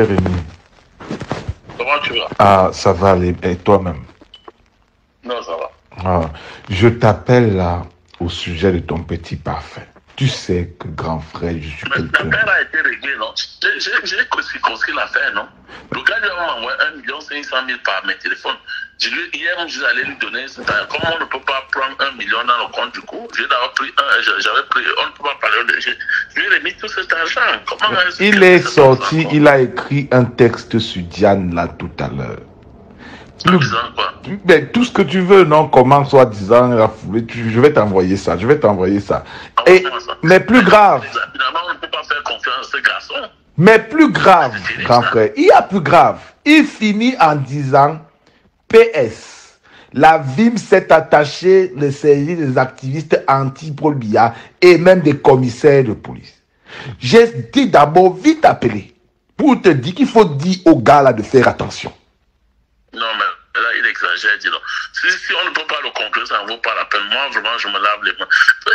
Rémi. Comment tu vas? Ah, ça va aller. Et toi-même? Non, ça va. Ah, je t'appelle là au sujet de ton petit parfait. Tu sais que grand frère, je suis Mais quelqu'un. l'affaire a été réglée, non? J'ai construit l'affaire, non? Le gars m'a envoyé 1 500 000 par mes téléphones. Hier, je allais lui donner cet argent. Comment on ne peut pas prendre 1 million dans le compte du coup? J'avais pris, on ne peut pas parler de. Je lui ai remis tout cet argent. Comment Il est sorti, il a écrit un texte sur Diane là tout à l'heure. En disant quoi? Ben, tout ce que tu veux, non, comment soi-disant la foulée, je vais t'envoyer ça, je vais t'envoyer ça. Et, mais plus grave. Finalement, on ne peut pas faire confiance à ce garçon. Mais plus grave, grand frère, il y a plus grave. Il finit en disant PS. La VIM s'est attachée le service des activistes anti-Paul Biya et même des commissaires de police. J'ai dit d'abord vite appeler pour te dire qu'il faut dire aux gars là de faire attention. Non, mais là, il exagère, dis donc. Si on ne peut pas le conclure, ça ne vaut pas la peine. Moi, vraiment, je me lave les mains.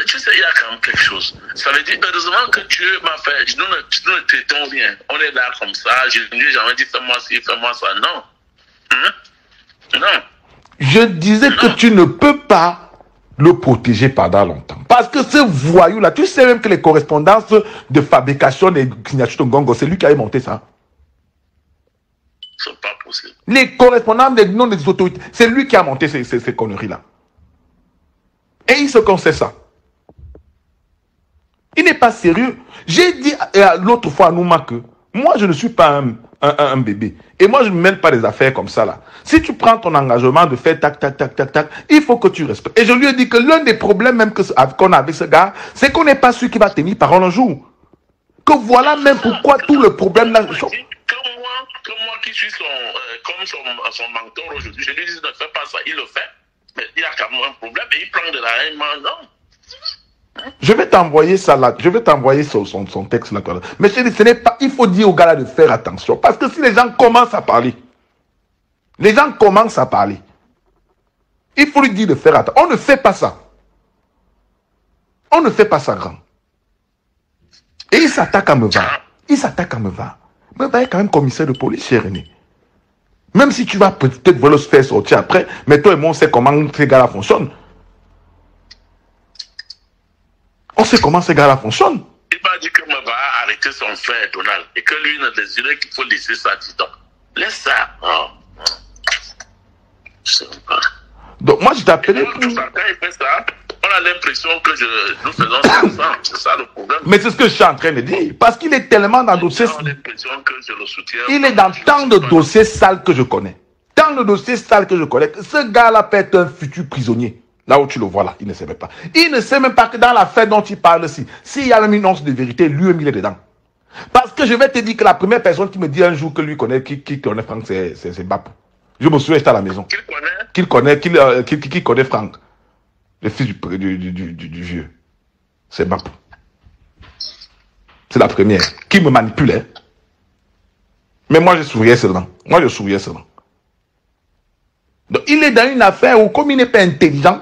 Tu sais, il y a quand même quelque chose. Ça veut dire, heureusement que Dieu m'a fait. Nous ne traitons rien. On est là comme ça. Je ne lui ai jamais dit, fais-moi ci, fais-moi ça. Non. Non. Je disais que tu ne peux pas le protéger pendant longtemps. Parce que ce voyou-là, tu sais même que les correspondances de fabrication des signatures de Ngongo, c'est lui qui a monté ça. C'est pas possible. Les correspondants des noms des autorités, c'est lui qui a monté ces conneries-là. Et il se concède ça. Il n'est pas sérieux. J'ai dit l'autre fois à Nouma que moi, je ne suis pas un bébé. Et moi, je ne mêle pas des affaires comme ça là. Si tu prends ton engagement de faire tac, tac, tac, tac, tac, il faut que tu respectes. Et je lui ai dit que l'un des problèmes même qu'on a avec ce gars, c'est qu'on n'est pas sûr qu'il va tenir parole un jour. Que voilà même pourquoi tout le problème là. Que moi qui suis comme son mentor aujourd'hui, je lui dis ne fais pas ça, il le fait. Mais il y a quand même un problème et il prend de la haine, non. Je vais t'envoyer ça là, je vais t'envoyer son texte là. Mais je dis, ce n'est pas, il faut dire aux gars là de faire attention. Parce que si les gens commencent à parler, il faut lui dire de faire attention. On ne fait pas ça. On ne fait pas ça, grand. Et il s'attaque à Meva. Meva est quand même commissaire de police, cher René. Même si tu vas peut-être vouloir se faire sortir après, mais toi et moi, on sait comment ces gars-là fonctionnent. On sait comment ces gars-là fonctionnent. Il m'a dit que Meva a arrêté son frère Donald et que lui ne désirait qu'il faut laisser ça, dis donc. Laisse ça. Oh. Je sais pas. Donc moi, je t'appelais pour... Quand il fait ça, on a l'impression que nous faisons ça. C'est ça le problème. Mais c'est ce que je suis en train de dire. Parce qu'il est tellement dans dossiers... On a l'impression que je le soutiens. Il est dans tant de dossiers sales que je connais. Tant de dossiers sales que je connais. Ce gars-là peut être un futur prisonnier. Là où tu le vois là, il ne sait même pas. Il ne sait même pas que dans l'affaire dont il parle, s'il y a même une once de vérité, lui-même il est dedans. Parce que je vais te dire que la première personne qui me dit un jour que lui connaît, qui connaît Franck, c'est Bapou. Je me souviens, j'étais à la maison. Qu'il connaît Franck. Le fils du vieux. C'est Bapou. C'est la première. Qui me manipulait. Mais moi, je souriais seulement. Donc, il est dans une affaire où, comme il n'est pas intelligent,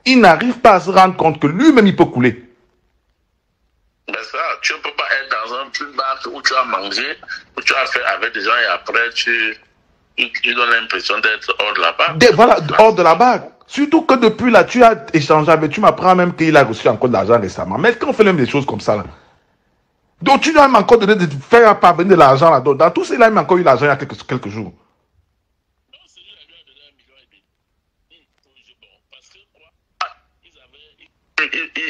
il n'arrive pas à se rendre compte que lui-même, il peut couler. Mais ça, tu ne peux pas être dans un truc bar où tu as mangé, où tu as fait avec des gens et après, tu donnes l'impression d'être hors de la barre. Voilà, hors de la barre. Surtout que depuis là, tu as échangé avec, tu m'apprends même qu'il a reçu encore de l'argent récemment. Mais est-ce qu'on fait même des choses comme ça là? Donc tu dois même encore donner de faire parvenir de l'argent là. Dans tout cela, il a même encore eu l'argent il y a quelques jours. Non, c'est lui qui lui a donné 1,5 million. Parce que quoi?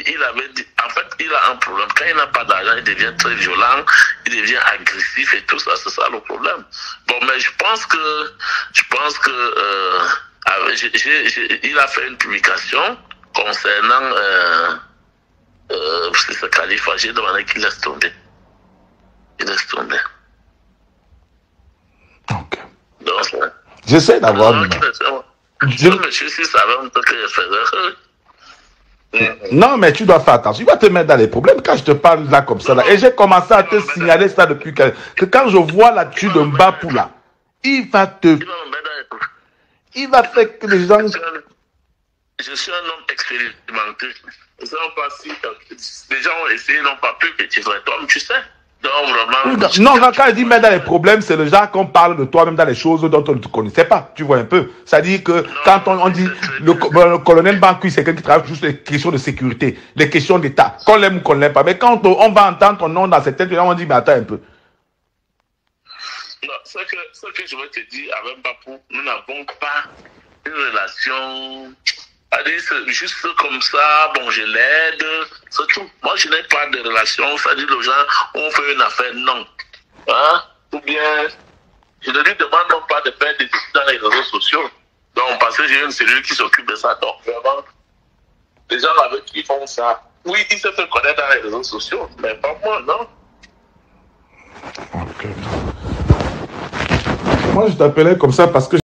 Il avait dit, en fait, il a un problème. Quand il n'a pas d'argent, il devient très violent, il devient agressif et tout ça. C'est ça le problème. Bon, mais je pense que il a fait une publication concernant ce calife. J'ai demandé qu'il laisse tomber. Ok. Donc, j'essaie d'avoir... Monsieur, si ça va, on peut que je faisais. Non, mais tu dois faire attention. Il va te mettre dans les problèmes quand je te parle là comme ça. Là. Et j'ai commencé à te signaler ça depuis que quand je vois là-dessus de Mbapou là, il va faire que les gens... Je suis un homme expérimenté. Les gens ont essayé, n'ont pas pu que tu sois toi, mais tu sais. Donc, vraiment. Non, quand il dit mais dans les problèmes, c'est le genre qu'on parle de toi, même dans les choses dont on ne te connaissait pas. Tu vois un peu. C'est-à-dire que quand on dit le colonel Bankui, c'est quelqu'un qui travaille juste les questions de sécurité, les questions d'État, qu'on l'aime ou qu'on l'aime pas. Mais quand on va entendre ton nom dans certaines choses, on dit mais attends un peu. Non, ce que je veux te dire avec Bapou, nous n'avons pas une relation. C'est juste comme ça, bon, je l'aide, c'est tout. Moi, je n'ai pas de relation, c'est-à-dire les gens, on fait une affaire, non. Hein? Ou bien, je ne lui demande non pas de faire des études dans les réseaux sociaux. Donc, parce que j'ai une cellule qui s'occupe de ça. Donc, vraiment, les gens avec qui font ça, oui, ils se font connaître dans les réseaux sociaux, mais pas moi, non. Ok. Moi, je t'appelais comme ça parce que